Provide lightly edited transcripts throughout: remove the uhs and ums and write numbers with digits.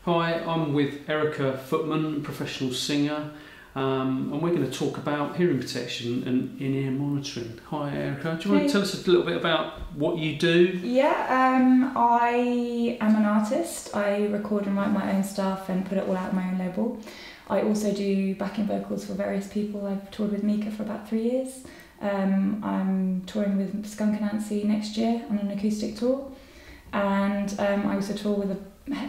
Hi, I'm with Erika Footman, professional singer, and we're going to talk about hearing protection and in-ear monitoring. Hi Erika, do you want to tell us a little bit about what you do? Yeah, I am an artist. I record and write my own stuff and put it all out on my own label. I also do backing vocals for various people. I've toured with MIKA for about 3 years. I'm touring with Skunk Anansie next year on an acoustic tour, and I also tour with a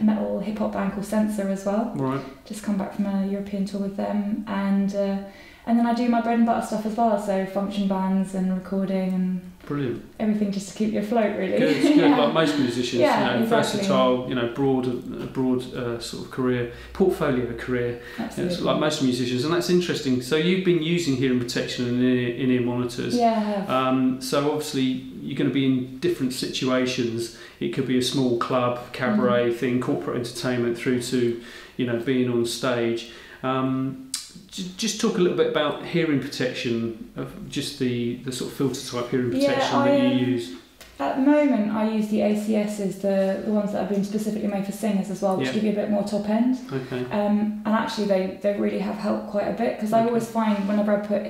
metal hip hop band called Sensor as well. Right. Just come back from a European tour with them, and then I do my bread and butter stuff as well. So function bands and recording and brilliant. Everything just to keep you afloat, really. Good, good. Yeah. Like most musicians, yeah, exactly. versatile, broad sort of career, portfolio career. Absolutely. It's like most musicians, and that's interesting. So you've been using hearing protection and in-ear monitors. Yeah, I have. So obviously you're going to be in different situations. It could be a small club, cabaret thing, corporate entertainment, through to, being on stage. Just talk a little bit about hearing protection, of just the sort of filter type hearing protection that you use. At the moment, I use the ACSs, the ones that have been specifically made for singers as well, which give you a bit more top end. Okay. And actually, they really have helped quite a bit, because I always find whenever I put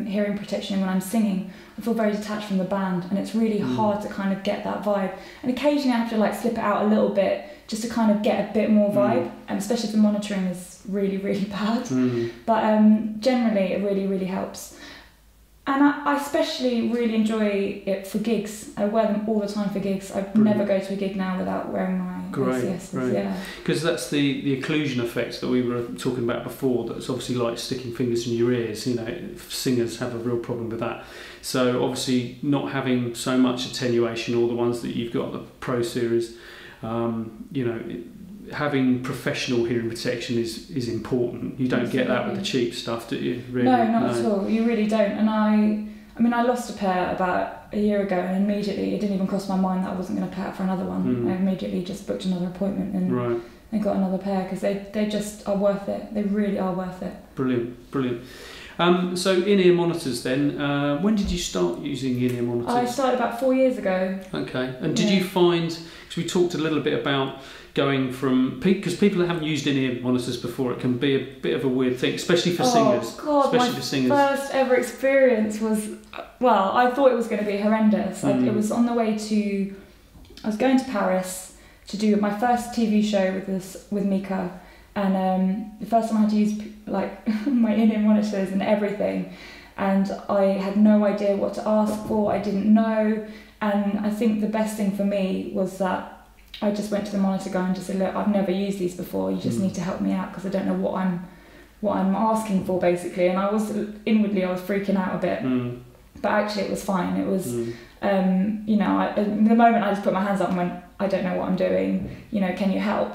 hearing protection in when I'm singing, I feel very detached from the band, and it's really hard to kind of get that vibe. And occasionally, I have to slip it out a little bit just to kind of get a bit more vibe, and especially if the monitoring is really, really bad. But generally, it really, really helps. And I especially really enjoy it for gigs. I wear them all the time for gigs. I never go to a gig now without wearing my ACSs. Great. Yeah. Because that's the occlusion effect that we were talking about before. That's obviously like sticking fingers in your ears. Singers have a real problem with that. So obviously not having so much attenuation, all the ones that you've got, the Pro Series, having professional hearing protection is important. You don't get that with the cheap stuff, do you? Really? No, not at all. You really don't. And I lost a pair about a year ago, and immediately it didn't even cross my mind that I wasn't going to pay out for another one. I immediately just booked another appointment and got another pair, because they just are worth it. They really are worth it. Brilliant. So in-ear monitors then, when did you start using in-ear monitors? I started about 4 years ago. Okay. And did you find, because we talked a little bit about going from, because people that haven't used in-ear monitors before, it can be a bit of a weird thing, especially for singers. Oh God, my first ever experience was, I thought it was going to be horrendous. It was on the way to, I was going to Paris to do my first TV show with MIKA, and the first time I had to use my in-ear monitors and everything, and I had no idea what to ask for. I didn't know, and I think the best thing for me was that I just went to the monitor guy and just said, look, I've never used these before. You just need to help me out, because I don't know what I'm asking for, basically. And I was freaking out a bit, but actually it was fine. It was, the moment I just put my hands up and went, I don't know what I'm doing. Can you help?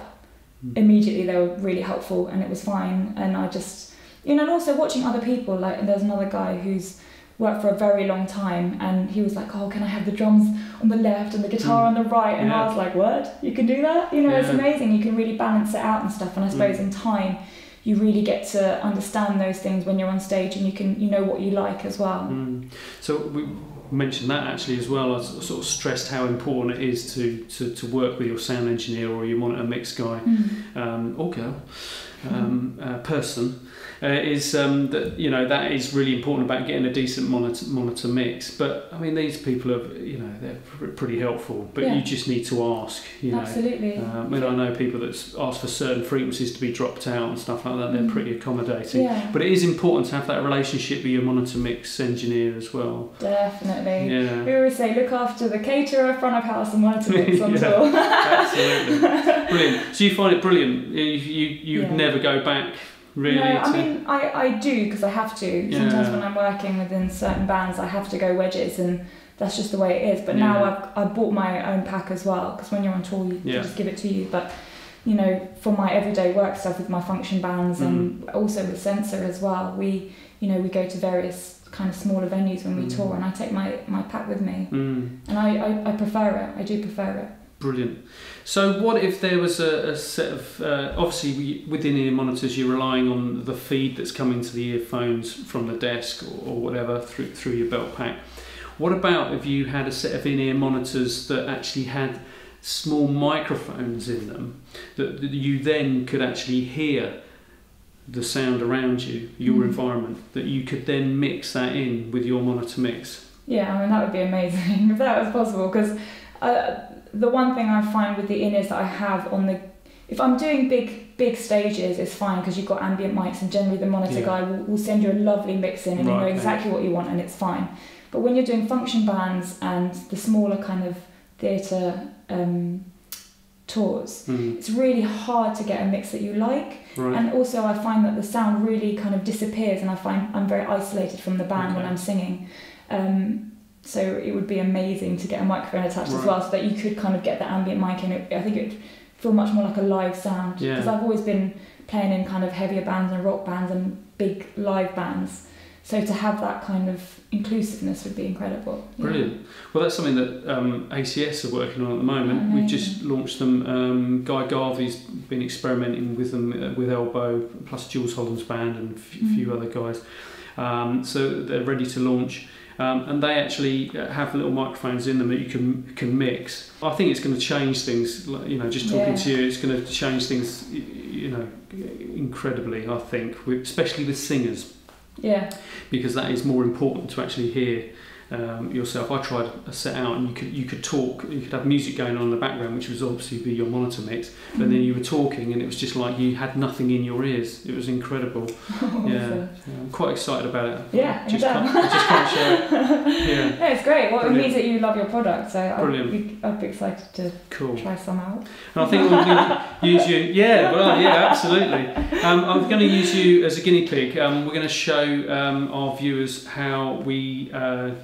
Immediately they were really helpful, and it was fine. And I just, and also watching other people, there's another guy who's worked for a very long time, and he was like, oh, can I have the drums on the left and the guitar on the right? And I was like, what? You can do that? It's amazing. You can really balance it out and stuff. And I suppose in time, you really get to understand those things when you're on stage, and you know what you like as well. So we mentioned that actually as well. I sort of stressed how important it is to work with your sound engineer or your monitor mix guy or girl, person. Is that is really important about getting a decent monitor mix. But these people are they're pretty helpful, but you just need to ask. Absolutely. I know people that ask for certain frequencies to be dropped out and stuff like that. They're pretty accommodating. Yeah. But it is important to have that relationship with your monitor mix engineer as well. Definitely. Yeah. We always say look after the caterer, front of house, and monitor mix on tour. Absolutely. Brilliant. So you find it brilliant. You never go back. Really? No, I do, because I have to. Sometimes when I'm working within certain bands, I have to go wedges, and that's just the way it is. But now I've bought my own pack as well, because when you're on tour, they just give it to you. But for my everyday work stuff with my function bands and also with Sensor as well, we go to various kind of smaller venues when we tour, and I take my pack with me, and I prefer it. I do prefer it. Brilliant. So what if there was a set of, obviously with in-ear monitors you're relying on the feed that's coming to the earphones from the desk or whatever through your belt pack. What about if you had a set of in-ear monitors that actually had small microphones in them that you then could actually hear the sound around you, your environment, that you could then mix that in with your monitor mix. Yeah, I mean, that would be amazing if that was possible, because the one thing I find with the in-ears that I have on the, if I'm doing big stages, it's fine because you've got ambient mics, and generally the monitor guy will send you a lovely mix in, and you know exactly what you want, and it's fine. But when you're doing function bands and the smaller kind of theatre tours, it's really hard to get a mix that you like. And also I find that the sound really kind of disappears, and I find I'm very isolated from the band when I'm singing. So it would be amazing to get a microphone attached as well, so that you could kind of get the ambient mic in. I think it would feel much more like a live sound, because I've always been playing in kind of heavier bands and rock bands and big live bands. So to have that kind of inclusiveness would be incredible. Brilliant. Well, that's something that ACS are working on at the moment. We've just launched them. Guy Garvey's been experimenting with them with Elbow, plus Jules Holland's band and a few other guys. So they're ready to launch. And they actually have little microphones in them that you can mix. I think it's going to change things. You know, just talking to you, it's going to change things. You know, incredibly. I think, especially with singers. Yeah. Because that is more important to actually hear yourself. I tried a set out, and you could talk. You could have music going on in the background, which was obviously be your monitor mix. But then you were talking, and it was just like you had nothing in your ears. It was incredible. I'm quite excited about it. Yeah, I just can't share it. Yeah, it's great. Well, it means that you love your product. So I'd be excited to try some out. And I think we're going to use you. Yeah, well, yeah, absolutely. I'm going to use you as a guinea pig. We're going to show our viewers how we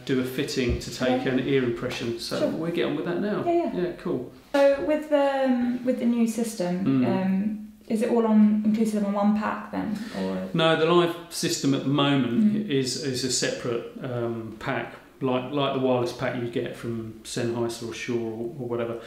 do a fitting to take an ear impression. So we'll get on with that now. Yeah, cool. So with the new system, is it all inclusive on one pack then? Or? No, the live system at the moment is a separate pack, like the wireless pack you get from Sennheiser or Shure or whatever.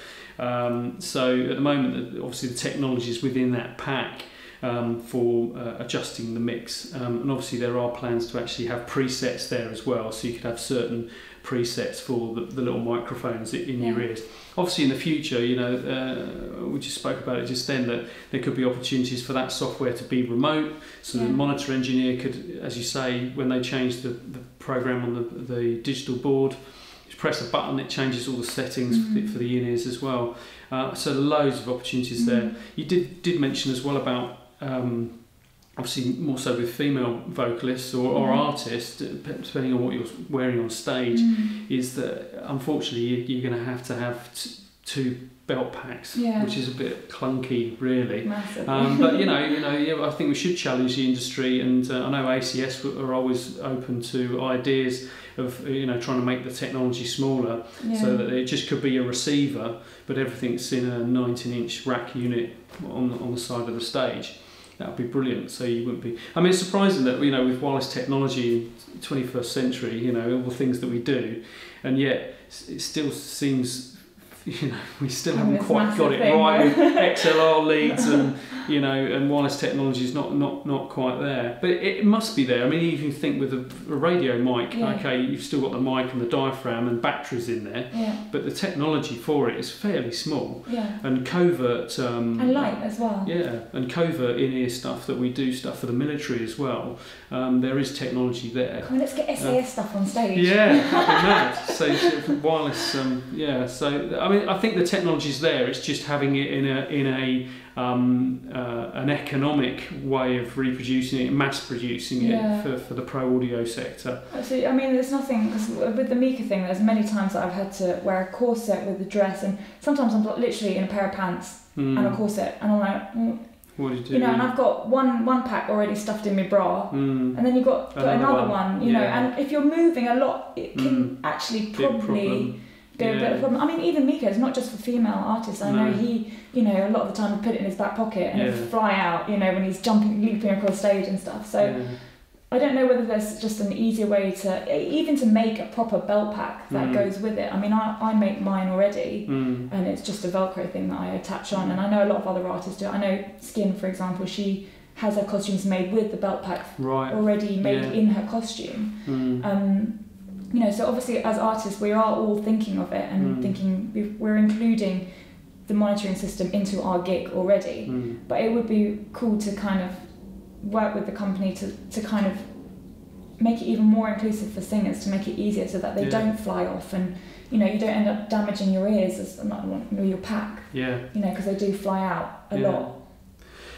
So at the moment, obviously the technology is within that pack. For adjusting the mix, and obviously there are plans to actually have presets there as well, so you could have certain presets for the little microphones in your ears. Obviously in the future, you know, we just spoke about it just then, that there could be opportunities for that software to be remote, so the monitor engineer could, as you say, when they change the program on the digital board, just press a button, it changes all the settings for the in-ears as well. So loads of opportunities there. You did mention as well about obviously more so with female vocalists or artists, depending on what you're wearing on stage, is that unfortunately you're going to have two belt packs, which is a bit clunky, really. But I think we should challenge the industry, and I know ACS are always open to ideas of trying to make the technology smaller, so that it just could be a receiver, but everything's in a 19-inch rack unit on the side of the stage. That would be brilliant. So you wouldn't be. I mean, it's surprising that with wireless technology, 21st century, all the things that we do, and yet it still seems. We still haven't quite got it right with XLR leads and wireless technology is not quite there, but it must be there. I mean, even think with a radio mic, okay, you've still got the mic and the diaphragm and batteries in there, but the technology for it is fairly small, and covert and light as well. And covert in-ear stuff that we do stuff for the military as well. There is technology there. Come on, let's get SAS stuff on stage. Yeah, that'd be mad. So wireless, So I mean, I think the technology's there. It's just having it in an economic way of reproducing it, mass producing it for the pro audio sector. Absolutely. I mean, there's nothing, because with the MIKA thing, there's many times that I've had to wear a corset with a dress, and sometimes I'm literally in a pair of pants and a corset, and I'm like. What do you do? And I've got one pack already stuffed in my bra, and then you've got another one. And if you're moving a lot, it can actually probably go a bit of a problem. I mean, even MIKA, it's not just for female artists. I know he, a lot of the time he'd put it in his back pocket and it'd fly out, when he's leaping across stage and stuff. So I don't know whether there's just an easier way to make a proper belt pack that goes with it. I mean, I make mine already, and it's just a Velcro thing that I attach on, and I know a lot of other artists do it. I know Skin, for example, she has her costumes made with the belt pack already made in her costume. So obviously as artists we are all thinking of it and thinking we're including the monitoring system into our gig already. But it would be cool to kind of work with the company to kind of make it even more inclusive for singers, to make it easier so that they don't fly off, and you don't end up damaging your ears or your pack. Because they do fly out a lot.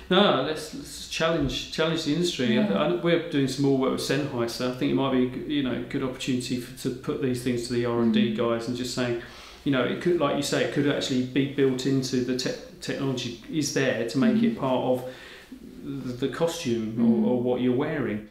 No, let's challenge the industry. We're doing some more work with Sennheiser. I think it might be a good opportunity to put these things to the R&D guys and just saying, it could, like you say, it could actually be built into the technology is there to make it part of the costume or what you're wearing.